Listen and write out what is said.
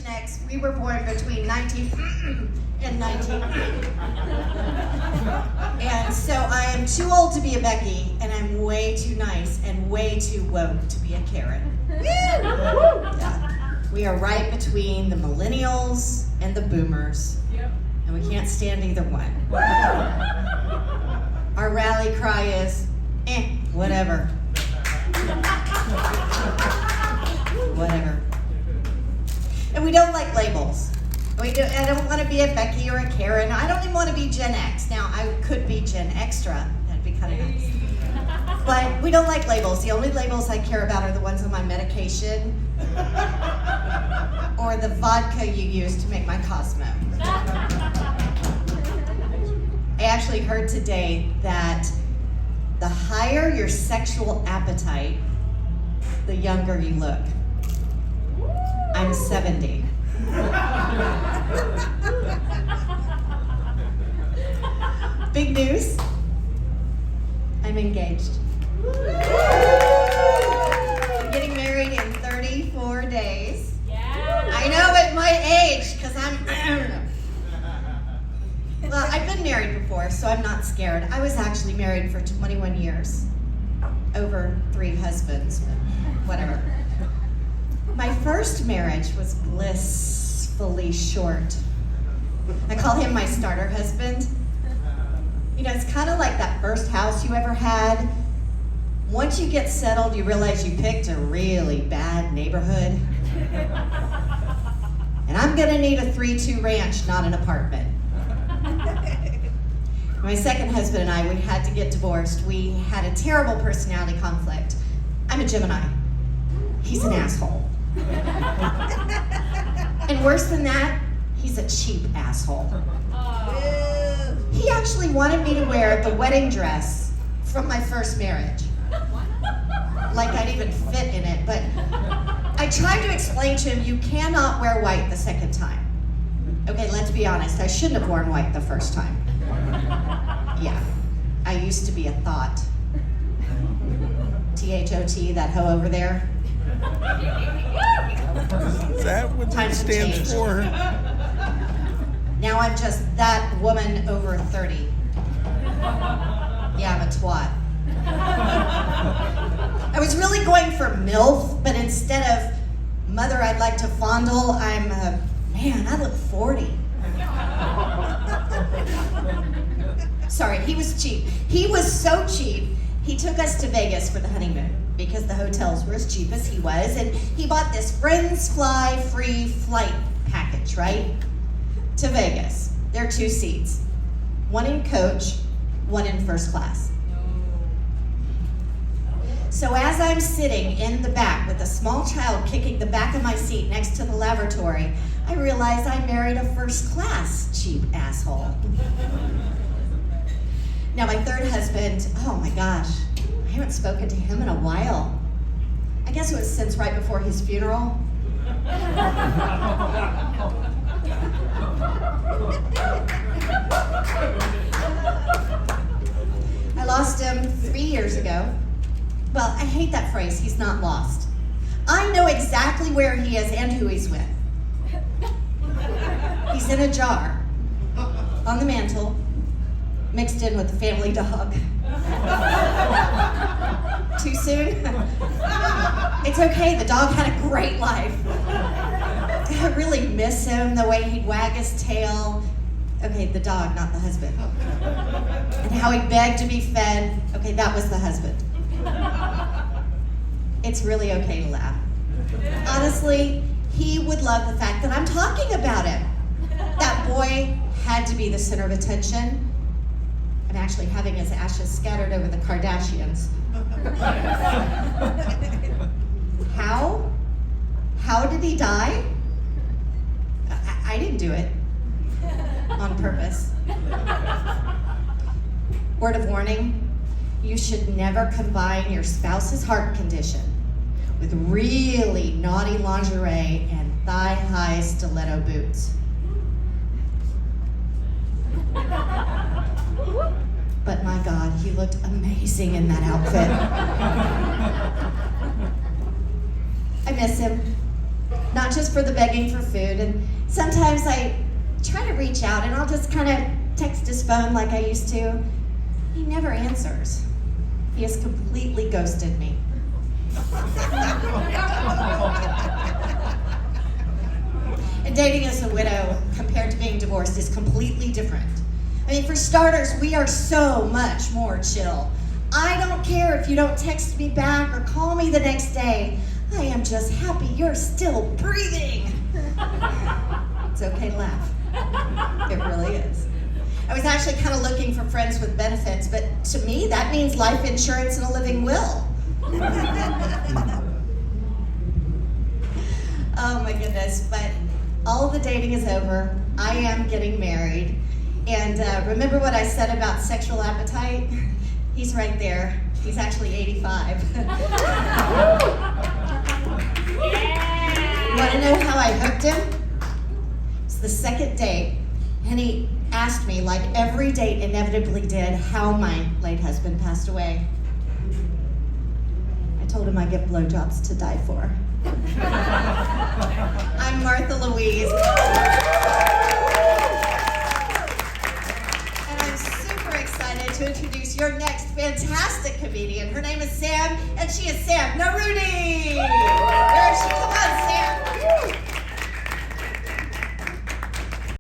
Generation X. We were born between 19 and 19. And so I am too old to be a Becky, and I'm way too nice and way too woke to be a Karen. Yeah. We are right between the millennials and the boomers. Yep. And we can't stand either one. Our rally cry is, whatever. Whatever. And we don't like labels. I don't want to be a Becky or a Karen. I don't even want to be Gen X. Now, I could be Gen Extra. That'd be kind of nice. But we don't like labels. The only labels I care about are the ones on my medication or the vodka you use to make my Cosmo. I actually heard today that the higher your sexual appetite, the younger you look. I'm 70. Big news. I'm engaged. I'm getting married in 34 days. Yeah. I know at my age, because I don't know. Well, I've been married before, so I'm not scared. I was actually married for 21 years. Over 3 husbands, but whatever. My first marriage was blissfully short. I call him my starter husband. You know, it's kind of like that first house you ever had. Once you get settled, you realize you picked a really bad neighborhood. And I'm gonna need a 3-2 ranch, not an apartment. My second husband and I, we had to get divorced. We had a terrible personality conflict. I'm a Gemini. He's an asshole. And worse than that, he's a cheap asshole. He actually wanted me to wear the wedding dress from my first marriage. Like I'd even fit in it, but I tried to explain to him, you cannot wear white the second time. Okay, let's be honest, I shouldn't have worn white the first time. Yeah, I used to be a thought. T-H-O-T, that hoe over there. Is that what that Times have stands changed. for? Now I'm just that woman over 30. Yeah, I'm a twat. I was really going for MILF, but instead of mother I'd like to fondle, I'm man, I look 40. Sorry, he was cheap. He was so cheap, he took us to Vegas for the honeymoon because the hotels were as cheap as he was, and he bought this Friends Fly free flight package, right? To Vegas. There are 2 seats. One in coach, one in first class. So as I'm sitting in the back with a small child kicking the back of my seat next to the lavatory, I realize I married a first class cheap asshole. Now my third husband, oh my gosh, I haven't spoken to him in a while. I guess it was since right before his funeral. I lost him 3 years ago. Well, I hate that phrase, he's not lost. I know exactly where he is and who he's with. He's in a jar, on the mantle, mixed in with the family dog. Too soon? It's okay, the dog had a great life. I really miss him, the way he'd wag his tail. Okay, the dog, not the husband. And how he begged to be fed. Okay, that was the husband. It's really okay to laugh. Honestly, he would love the fact that I'm talking about him. That boy had to be the center of attention. I'm actually having his ashes scattered over the Kardashians. How? How did he die? I didn't do it on purpose. Word of warning, you should never combine your spouse's heart condition with really naughty lingerie and thigh-high stiletto boots. But my God, he looked amazing in that outfit. I miss him. not just for the begging for food. And sometimes I try to reach out and I'll just kind of text his phone like I used to. He never answers. He has completely ghosted me. And dating as a widow compared to being divorced is completely different. I mean, for starters, we are so much more chill. I don't care if you don't text me back or call me the next day. I am just happy you're still breathing. It's okay to laugh. It really is. I was actually kind of looking for friends with benefits, but to me, that means life insurance and a living will. Oh my goodness, but all the dating is over. I am getting married. And remember what I said about sexual appetite? He's right there. He's actually 85. You want to know how I hooked him? It's the second date, and he asked me, like every date inevitably did, how my late husband passed away. I told him I get blowjobs to die for. I'm Martha Louise. And I'm super excited to introduce your next fantastic comedian. Her name is Sam, and she is Sam Narudi. There she comes.